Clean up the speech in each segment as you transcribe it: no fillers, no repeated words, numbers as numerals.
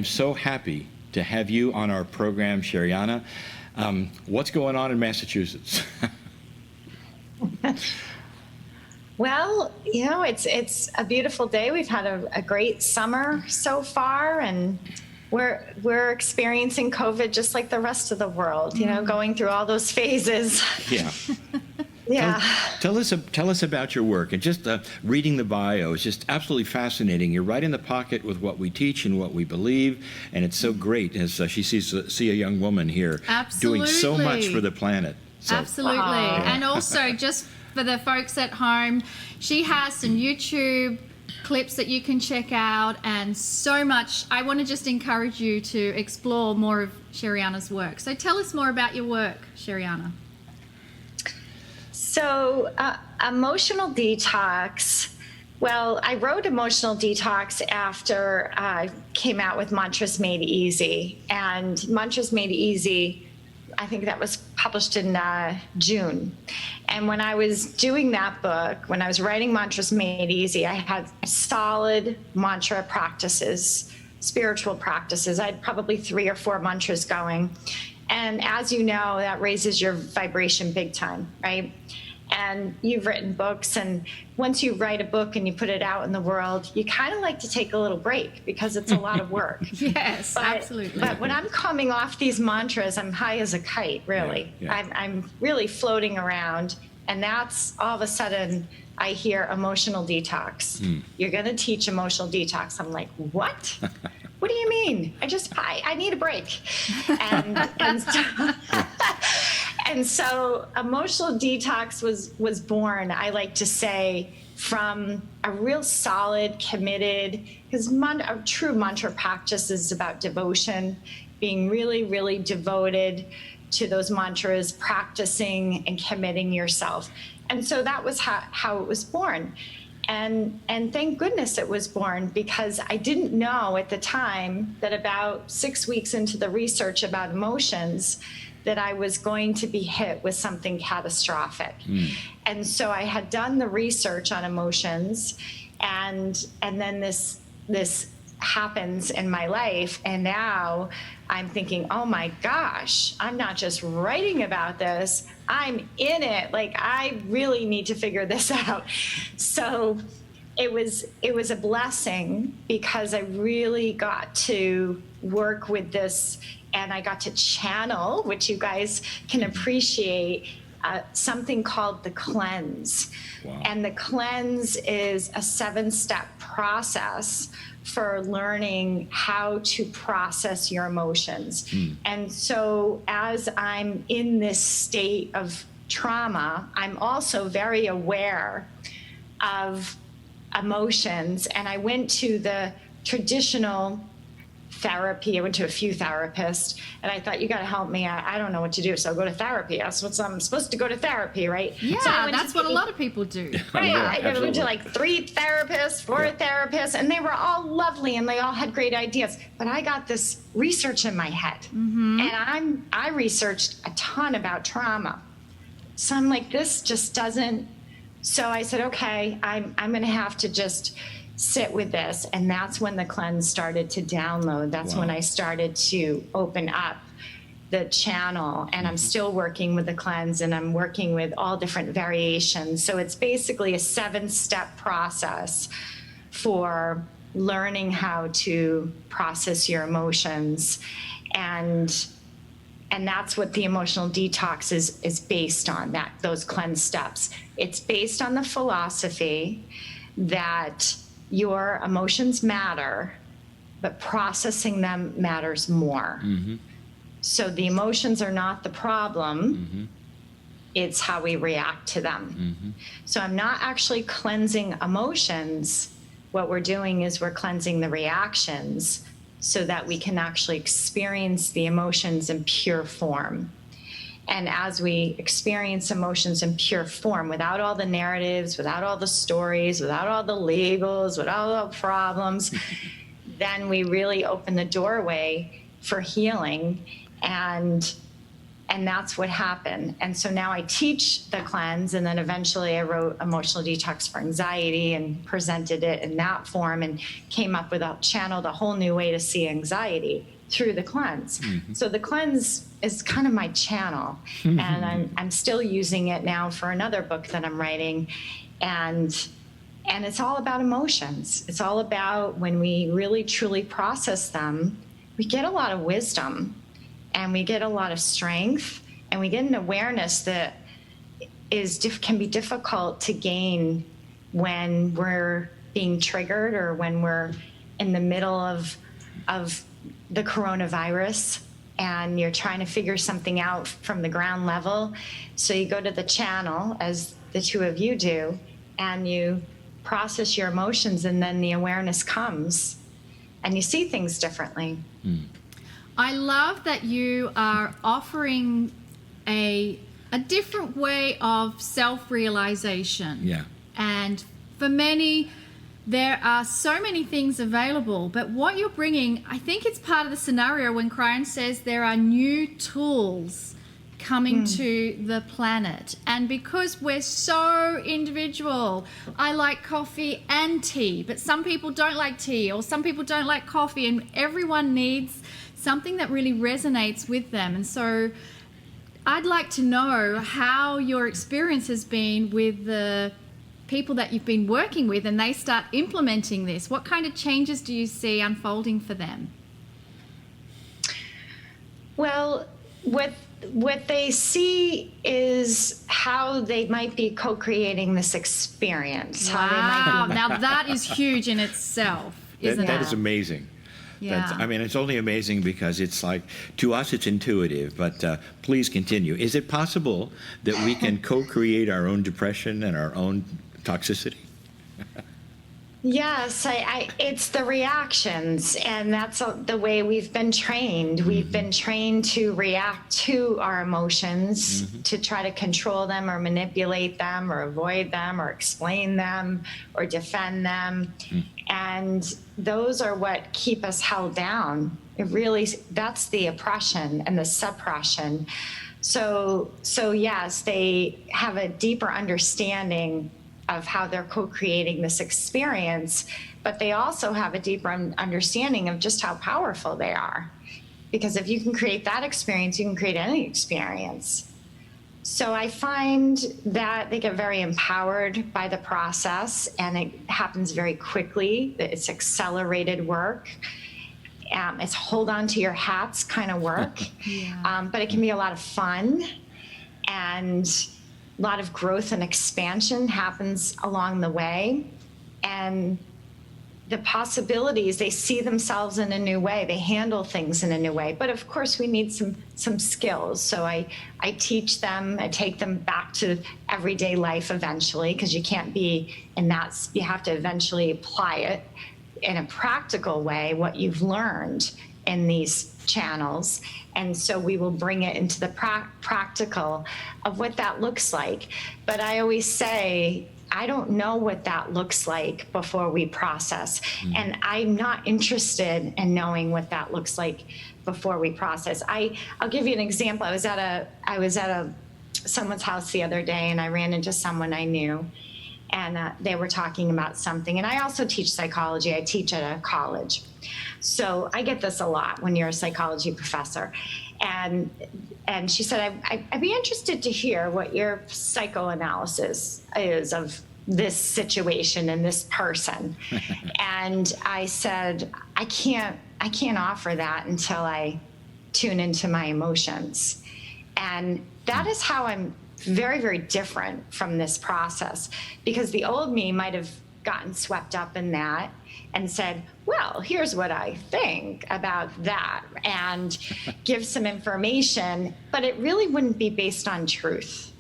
am so happy to have you on our program, Sheriana. What's going on in Massachusetts? Well, you know, it's a beautiful day. We've had a great summer so far, and we're experiencing COVID just like the rest of the world, you know, going through all those phases. Yeah. Yeah. Tell us about your work. And just reading the bio is just absolutely fascinating. You're right in the pocket with what we teach and what we believe, and it's so great as she see a young woman here doing so much for the planet. So, Absolutely. Yeah. And also, just for the folks at home, she has some YouTube clips that you can check out, and so much. I want to just encourage you to explore more of Sheriana's work. So tell us more about your work, Sheriana. So emotional detox. Well, I wrote Emotional Detox after I came out with Mantras Made Easy. And Mantras Made Easy, I think that was published in June. And when I was doing that book, when I was writing Mantras Made Easy, I had solid mantra practices, spiritual practices. I had probably 3 or 4 mantras going. And as you know, that raises your vibration big time, right? And you've written books, and once you write a book and you put it out in the world, you kind of like to take a little break because it's a lot of work. Yes, absolutely. But when I'm coming off these mantras, I'm high as a kite, really. Yeah. I'm really floating around, and that's all of a sudden I hear emotional detox. You're going to teach emotional detox. I'm like, what? What do you mean? I need a break. And so Emotional Detox was born, I like to say, from a real solid, committed, because a true mantra practice is about devotion, being really, really devoted to those mantras, practicing and committing yourself. And so that was how it was born. And thank goodness it was born, because I didn't know at the time that about 6 weeks into the research about emotions, that I was going to be hit with something catastrophic. And so I had done the research on emotions, and then this happens in my life, and now I'm thinking, oh my gosh, I'm not just writing about this, I'm in it. Like, I really need to figure this out. So it was a blessing, because I really got to work with this, and I got to channel, which you guys can appreciate, something called the cleanse. Wow. And the cleanse is a 7-step process for learning how to process your emotions. And so as I'm in this state of trauma, I'm also very aware of emotions. And I went to the traditional therapy. I went to a few therapists, and I thought, you got to help me. I don't know what to do, so I'll go to therapy. That's what I'm supposed to go to therapy, right? Yeah, so that's what a lot of people do. Right. Yeah, I went to like 3 therapists, 4 therapists, and they were all lovely, and they all had great ideas. But I got this research in my head, and I researched a ton about trauma. So I'm like, this just doesn't. So I said, okay, I'm going to have to just sit with this. And that's when the cleanse started to download. That's when I started to open up the channel. And I'm still working with the cleanse, and I'm working with all different variations. So it's basically a 7-step process for learning how to process your emotions. And that's what the emotional detox is based on, those cleanse steps. It's based on the philosophy that your emotions matter, but processing them matters more. So the emotions are not the problem. It's how we react to them. So I'm not actually cleansing emotions. What we're doing is we're cleansing the reactions, so that we can actually experience the emotions in pure form. And as we experience emotions in pure form, without all the narratives, without all the stories, without all the labels, without all the problems, then we really open the doorway for healing. And And that's what happened. And so now I teach the cleanse, and then eventually I wrote Emotional Detox for Anxiety and presented it in that form and came up with channeled a whole new way to see anxiety through the cleanse. So the cleanse is kind of my channel, and I'm still using it now for another book that I'm writing. And it's all about emotions. It's all about when we really truly process them, we get a lot of wisdom, and we get a lot of strength, and we get an awareness that can be difficult to gain when we're being triggered or when we're in the middle of the coronavirus and you're trying to figure something out from the ground level. So you go to the channel, as the two of you do, and you process your emotions, and then the awareness comes and you see things differently. I love that you are offering a different way of self-realization. Yeah. And for many, there are so many things available, but what you're bringing, I think it's part of the scenario when Kryon says there are new tools coming to the planet. And because we're so individual, I like coffee and tea, but some people don't like tea, or some people don't like coffee, and everyone needs something that really resonates with them. And so I'd like to know how your experience has been with the people that you've been working with and they start implementing this. What kind of changes do you see unfolding for them? Well, what they see is how they might be co-creating this experience. How they might be. Now that is huge in itself, isn't it? That is amazing. Yeah. I mean, it's only amazing because it's like, to us it's intuitive, but please continue. Is it possible that we can co-create our own depression and our own toxicity? Yes, it's the reactions, and that's the way we've been trained. We've been trained to react to our emotions, to try to control them or manipulate them or avoid them or explain them or defend them. And those are what keep us held down. That's the oppression and the suppression. So yes, they have a deeper understanding of how they're co-creating this experience, but they also have a deeper understanding of just how powerful they are. Because if you can create that experience, you can create any experience. So I find that they get very empowered by the process, and it happens very quickly. It's accelerated work. It's hold on to your hats kind of work, but it can be a lot of fun, and a lot of growth and expansion happens along the way. And the possibilities, they see themselves in a new way. They handle things in a new way. But of course, we need some skills. So I teach them, I take them back to everyday life eventually, because you can't be in that, you have to eventually apply it in a practical way, what you've learned in these channels. And so we will bring it into the practical of what that looks like. But I always say, I don't know what that looks like before we process. And I'm not interested in knowing what that looks like before we process. I'll give you an example. I was at someone's house the other day, and I ran into someone I knew, and they were talking about something. And I also teach psychology. I teach at a college. So I get this a lot when you're a psychology professor. And she said, I'd be interested to hear what your psychoanalysis is of this situation and this person. And I said, I can't offer that until I tune into my emotions. And that is how I'm very, very different from this process, because the old me might have gotten swept up in that and said, well, here's what I think about that, and give some information, but it really wouldn't be based on truth.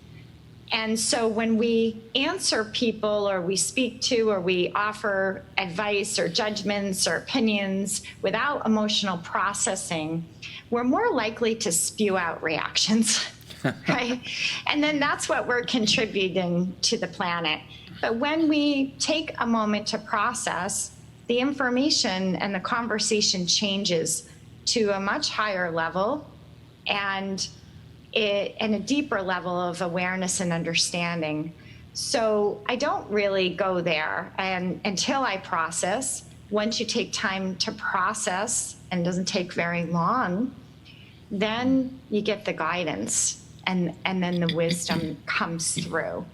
And so when we answer people, or we speak to, or we offer advice or judgments or opinions without emotional processing, we're more likely to spew out reactions, right? And then that's what we're contributing to the planet. But when we take a moment to process, the information and the conversation changes to a much higher level, and and a deeper level of awareness and understanding. So I don't really go there until I process. Once you take time to process, and it doesn't take very long, then you get the guidance, and then the wisdom comes through.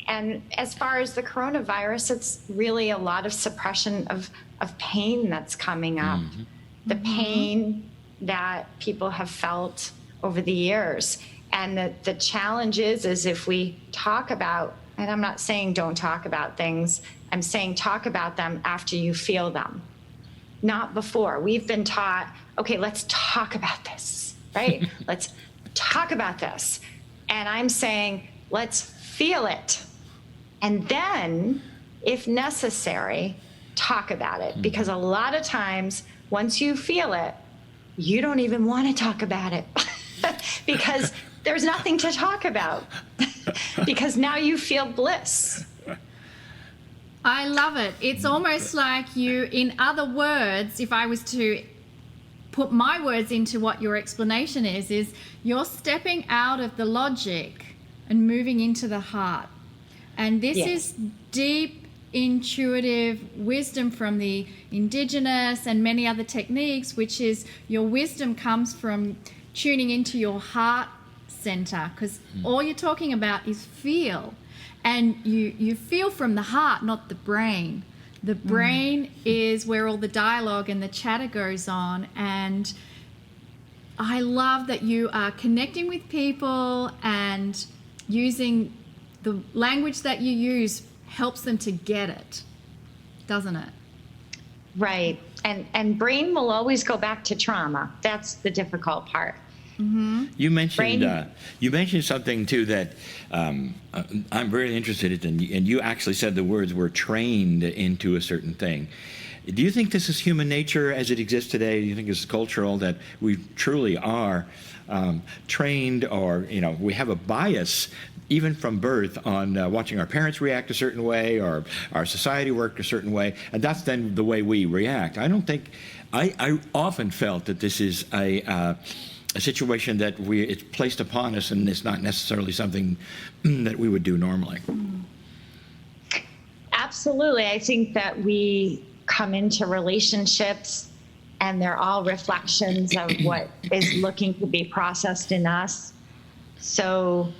And as far as the coronavirus, it's really a lot of suppression of pain that's coming up. Mm-hmm. The pain that people have felt over the years. And the challenge is if we talk about, and I'm not saying don't talk about things, I'm saying talk about them after you feel them, not before. We've been taught, okay, let's talk about this, right? Let's talk about this. And I'm saying, let's feel it. And then, if necessary, talk about it. Because a lot of times, once you feel it, you don't even want to talk about it because there's nothing to talk about because now you feel bliss. I love it. It's almost like you, in other words, if I was to put my words into what your explanation is you're stepping out of the logic and moving into the heart. And this is deep, intuitive wisdom from the indigenous and many other techniques, which is your wisdom comes from tuning into your heart center, because all you're talking about is feel. And you feel from the heart, not the brain. The brain is where all the dialogue and the chatter goes on. And I love that you are connecting with people and using the language that you use helps them to get it, doesn't it? Right. And brain will always go back to trauma. That's the difficult part. Mm-hmm. You mentioned something too that I'm very interested in, and you actually said the words "we're trained into a certain thing." Do you think this is human nature as it exists today? Do you think it's cultural that we truly are trained, or we have a bias even from birth on watching our parents react a certain way or our society work a certain way, and that's then the way we react? I often felt that this is a situation that it's placed upon us, and it's not necessarily something that we would do normally. Absolutely. I think that we come into relationships and they're all reflections of what is looking to be processed in us. So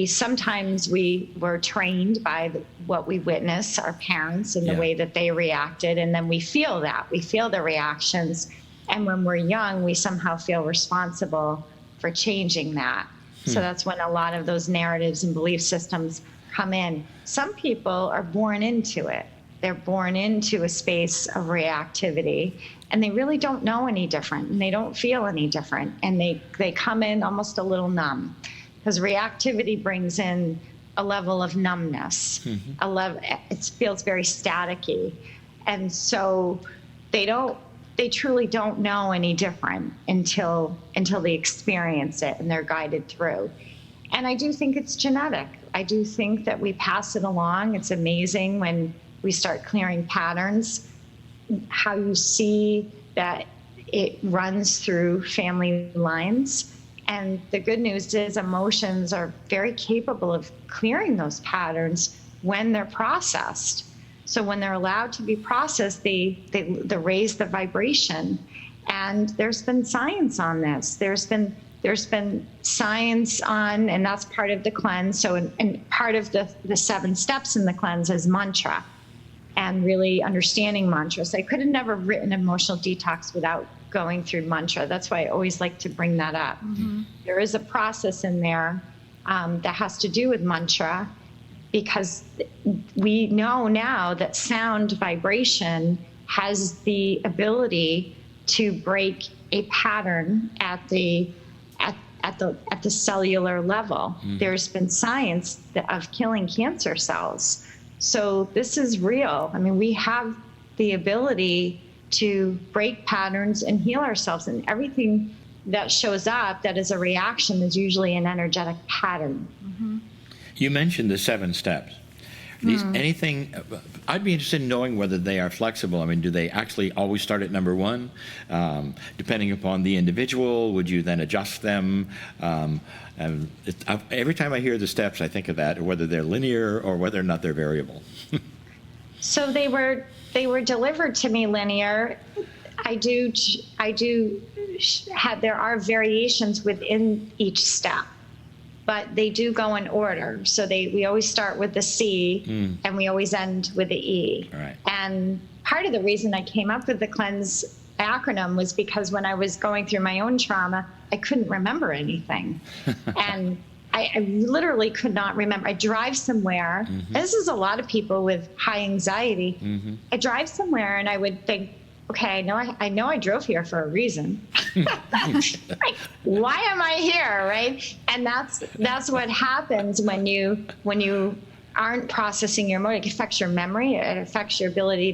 sometimes we were trained by what we witness, our parents, and the way that they reacted, and then we feel the reactions. And when we're young, we somehow feel responsible for changing that. So that's when a lot of those narratives and belief systems come in. Some people are born into it. They're born into a space of reactivity, and they really don't know any different, and they don't feel any different. And they come in almost a little numb, because reactivity brings in a level of numbness. It feels very staticky. And so they truly don't know any different until they experience it and they're guided through. And I do think it's genetic. I do think that we pass it along. It's amazing when we start clearing patterns, how you see that it runs through family lines. And the good news is emotions are very capable of clearing those patterns when they're processed. So when they're allowed to be processed, they raise the vibration. And there's been science on this. There's been science on, and that's part of the cleanse. So and part of the 7 steps in the cleanse is mantra, and really understanding mantra. So I could have never written Emotional Detox without going through mantra. That's why I always like to bring that up. There is a process in there that has to do with mantra, because we know now that sound vibration has the ability to break a pattern at the cellular level. There's been science of killing cancer cells. So this is real. I mean, we have the ability to break patterns and heal ourselves, and everything that shows up that is a reaction is usually an energetic pattern. You mentioned the 7 steps. Anything, I'd be interested in knowing whether they are flexible. I mean, do they actually always start at number one? Depending upon the individual, would you then adjust them? And every time I hear the steps, I think of that, whether they're linear or whether or not they're variable. So they were delivered to me linear. There are variations within each step, but they do go in order. So we always start with the C and we always end with the E. Right. And part of the reason I came up with the CLEANSE acronym was because when I was going through my own trauma, I couldn't remember anything. And I literally could not remember. I drive somewhere. This is a lot of people with high anxiety. I drive somewhere and I would think, okay, I know I drove here for a reason. Like, why am I here, right? And that's what happens when you aren't processing your emotion. It affects your memory. It affects your ability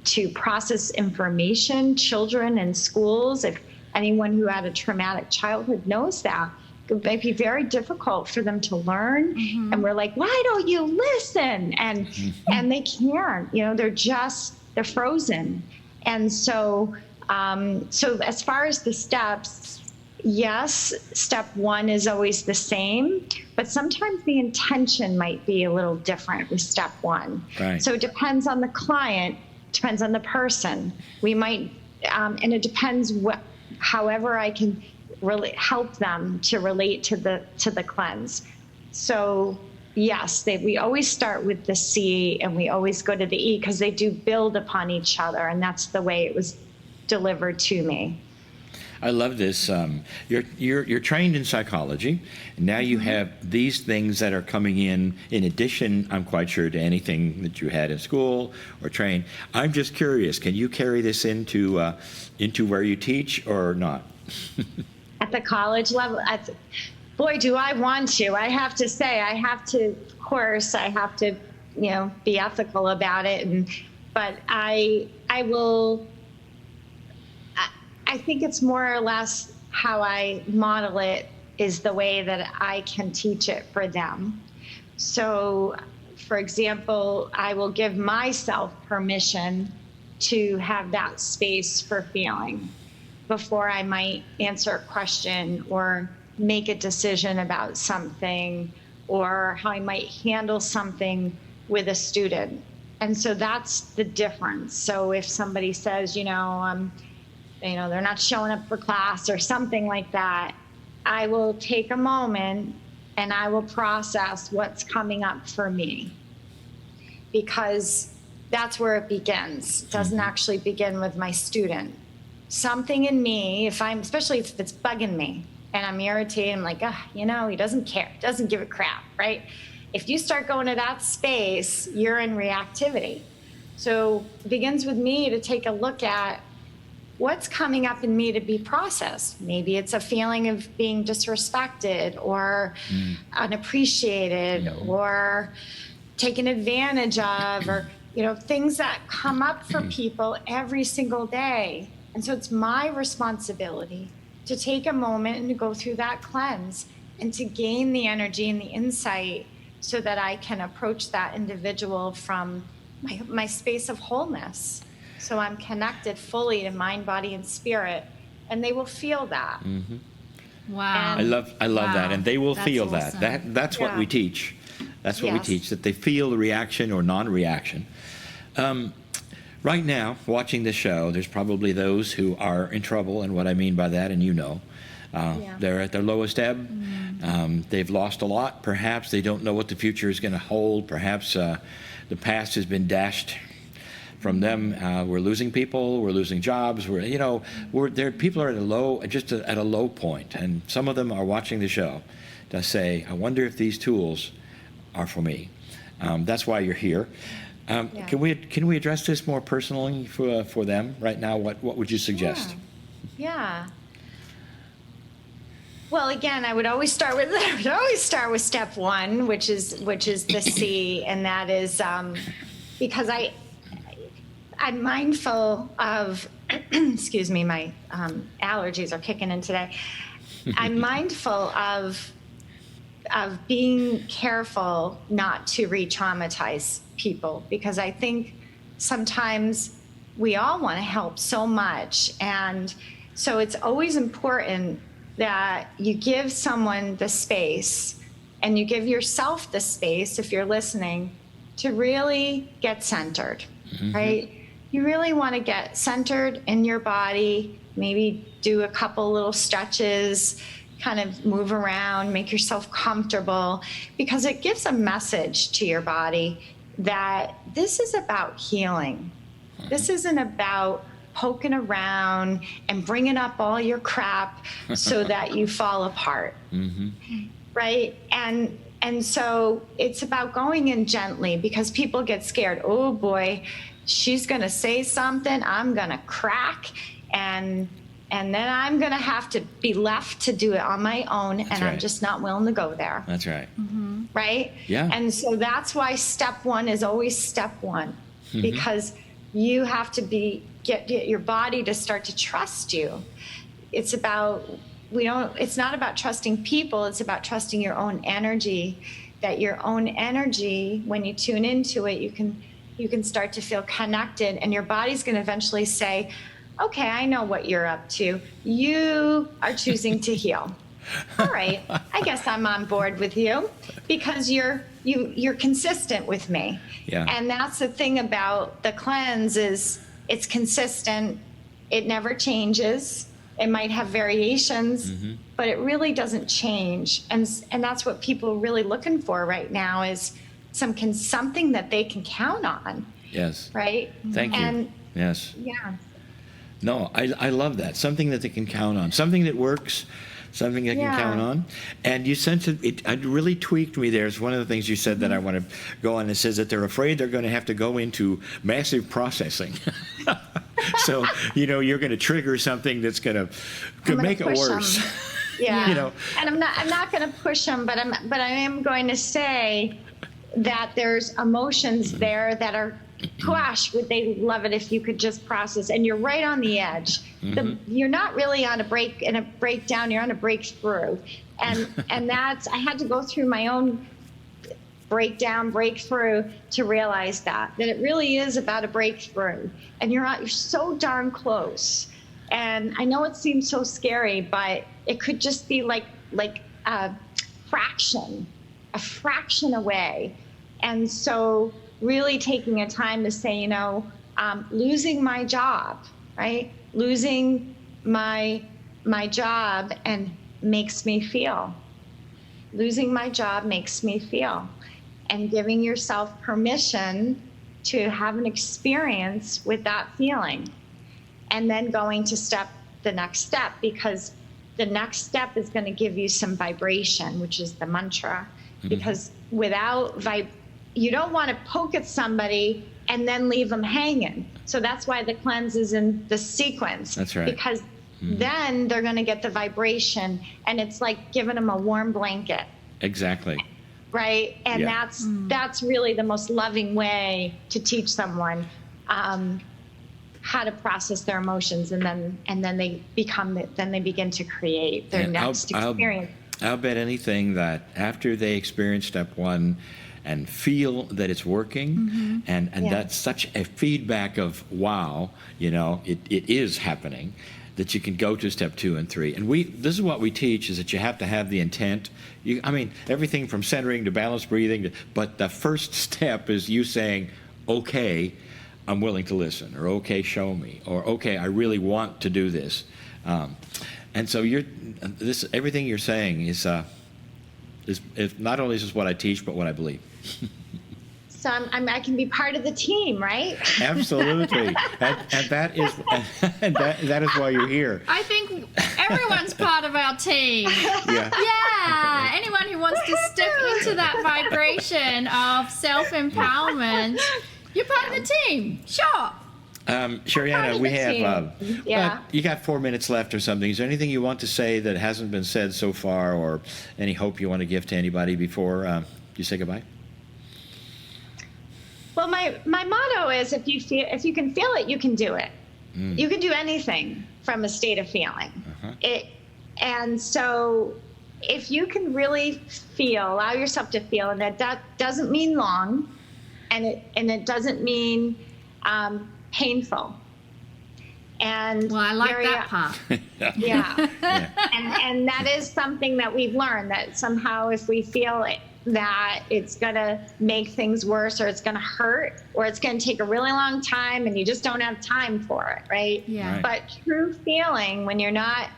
to process information. Children in schools, if anyone who had a traumatic childhood knows that, it may be very difficult for them to learn. And we're like, why don't you listen? And they can't. They're frozen. And so as far as the steps, yes, step one is always the same, but sometimes the intention might be a little different with step one. Right. So it depends on the client, depends on the person. We might, and it depends however I can really help them to relate to the cleanse. So yes, we always start with the C and we always go to the E because they do build upon each other, and that's the way it was delivered to me. I love this. You're trained in psychology, and now you have these things that are coming in addition, I'm quite sure, to anything that you had in school or trained. I'm just curious, can you carry this into where you teach or not? At the college level, boy, do I want to. I have to say, of course, I have to, be ethical about it. But I will, I think it's more or less how I model it is the way that I can teach it for them. So, for example, I will give myself permission to have that space for feeling before I might answer a question or make a decision about something or how I might handle something with a student. And so that's the difference. So if somebody says, they're not showing up for class or something like that, I will take a moment and I will process what's coming up for me, because that's where it begins. It doesn't actually begin with my student. Something in me, especially if it's bugging me and I'm irritated, I'm like, he doesn't care, doesn't give a crap, right? If you start going to that space, you're in reactivity. So it begins with me to take a look at what's coming up in me to be processed. Maybe it's a feeling of being disrespected or unappreciated or taken advantage of, or things that come up for people every single day. And so it's my responsibility to take a moment and to go through that cleanse and to gain the energy and the insight so that I can approach that individual from my space of wholeness. So I'm connected fully to mind, body, and spirit, and they will feel that. Wow. I love that, and they will feel awesome. That's what we teach. That's what we teach, that they feel the reaction or non-reaction. Right now, watching the show, there's probably those who are in trouble, and what I mean by that, and they're at their lowest ebb. They've lost a lot. Perhaps they don't know what the future is going to hold. Perhaps the past has been dashed from them. We're losing people. We're losing jobs. People are at a low point, and some of them are watching the show to say, "I wonder if these tools are for me." That's why you're here. Can we address this more personally for them right now? What would you suggest? Yeah. Well, again, I would always start with step one, which is the C, and that is because I'm mindful of excuse me, my allergies are kicking in today. I'm mindful of being careful not to re-traumatize people, because I think sometimes we all want to help so much. And so it's always important that you give someone the space, and you give yourself the space, if you're listening, to really get centered, right? You really want to get centered in your body, maybe do a couple little stretches, kind of move around, make yourself comfortable, because it gives a message to your body that this is about healing. This isn't about poking around and bringing up all your crap so that you fall apart, right? And so it's about going in gently, because people get scared. Oh boy, she's going to say something, I'm going to crack, and then I'm going to have to be left to do it on my own. That's and right. I'm just not willing to go there. That's right. Right? Yeah. And so that's why step one is always step one, because you have to get your body to start to trust you. It's not about trusting people, it's about trusting your own energy. That your own energy, when you tune into it, you can start to feel connected, and your body's going to eventually say, okay, I know what you're up to. You are choosing to heal. All right, I guess I'm on board with you, because you're consistent with me. Yeah. And that's the thing about the cleanse, is it's consistent. It never changes. It might have variations, but it really doesn't change. And that's what people are really looking for right now, is something that they can count on. Yes. Right? Thank you. Yes. Yeah. No, I love that. Something that they can count on. Something that works, something they can count on. And you sense it really tweaked me there. It's one of the things you said that I want to go on. It says that they're afraid they're going to have to go into massive processing. So, you're going to trigger something that's going to make it worse. Yeah. And I'm not going to push them, but I am going to say that there's emotions there that are, gosh, would they love it if you could just process, and you're right on the edge. You're not really on a breakdown, you're on a breakthrough. And that's, I had to go through my own breakthrough to realize that it really is about a breakthrough, and you're so darn close. And I know it seems so scary, but it could just be like a fraction away. And so really taking a time to say, losing my job, right? Losing my job makes me feel. Losing my job makes me feel. And giving yourself permission to have an experience with that feeling. And then going to the next step, because the next step is going to give you some vibration, which is the mantra. Because without you don't want to poke at somebody and then leave them hanging. So that's why the cleanse is in the sequence. That's right. Because then they're going to get the vibration, and it's like giving them a warm blanket. Exactly. Right? And that's really the most loving way to teach someone how to process their emotions, and then they begin to create their next experience. I'll bet anything that after they experience step one and feel that it's working, and that's such a feedback of, wow, it is happening, that you can go to step 2 and 3. And this is what we teach, is that you have to have the intent. Everything from centering to balanced breathing, but the first step is you saying, okay, I'm willing to listen, or okay, show me, or okay, I really want to do this. And so everything you're saying is not only is this what I teach, but what I believe. So I can be part of the team, right? Absolutely, and that is why you're here. I think everyone's part of our team. Yeah. Anyone who wants to step into that vibration of self-empowerment, you're part of the team. Sure. Sheriana, we have, you got 4 minutes left or something. Is there anything you want to say that hasn't been said so far, or any hope you want to give to anybody before you say goodbye? Well, my motto is, if you can feel it, you can do it. You can do anything from a state of feeling. And so if you can really feel, allow yourself to feel, and that doesn't mean long, and it doesn't mean painful. And Well, I like that part. Yeah. Yeah. And that is something that we've learned, that somehow if we feel it, that it's going to make things worse, or it's going to hurt, or it's going to take a really long time and you just don't have time for it, right? Yeah. Right. But true feeling, when you're not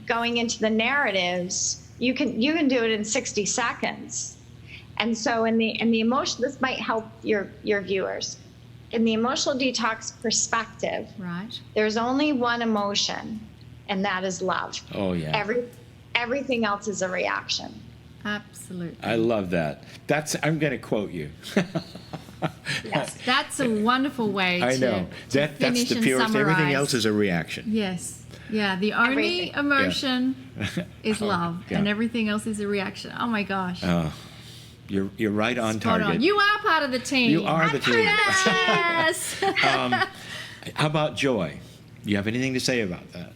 going into the narratives, you can do it in 60 seconds. And so in the emotion, this might help your viewers. In the emotional detox perspective, Right. there's only one emotion, and that is love. Oh, yeah. Everything else is a reaction. Absolutely. I love that. I'm going to quote you. Yes. That's a wonderful way I to, know. to That's finish the and purest. summarize. Everything else is a reaction. Yes. Yeah. The only Everything. emotion is love, Yeah. and everything else is a reaction. Oh my gosh. Oh, you're right on Spot target. on. You are part of the team. You are the team. Yes. How about joy? Do you have anything to say about that?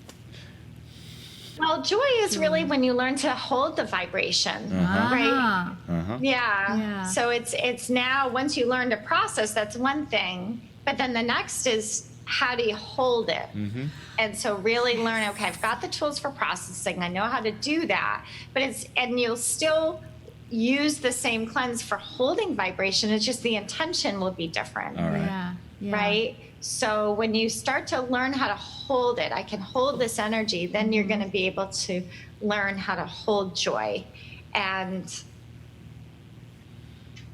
Well, joy is really when you learn to hold the vibration, right? Ah. Uh-huh. Yeah. Yeah. So it's now, once you learn to process, that's one thing, but then the next is, how do you hold it? Mm-hmm. And so really learn, okay, I've got the tools for processing, I know how to do that, but and you'll still use the same cleanse for holding vibration, it's just the intention will be different. All right. Yeah. Yeah. Right? So when you start to learn how to hold it, I can hold this energy, then you're going to be able to learn how to hold joy. And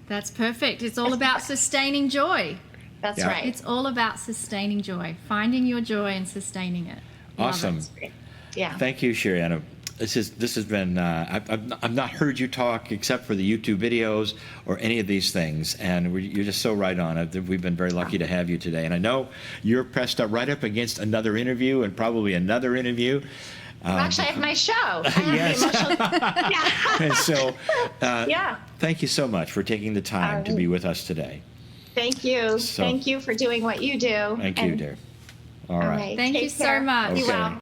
That's perfect. It's all about sustaining joy. that's Yeah. right. It's all about sustaining joy, finding your joy and sustaining it. Love Awesome. it. Yeah. Thank you, Sheriana. This has been. I've not heard you talk except for the YouTube videos or any of these things, and you're just so right on it. We've been very lucky to have you today, and I know you're pressed up right up against another interview and probably another interview. Actually, I have my show. I have Yes. the emotional. Yeah. And so, Yeah. thank you so much for taking the time to be with us today. Thank you. So- Thank you for doing what you do. Thank you, dear. All right. Thank Take you so care. much. Be Okay. well.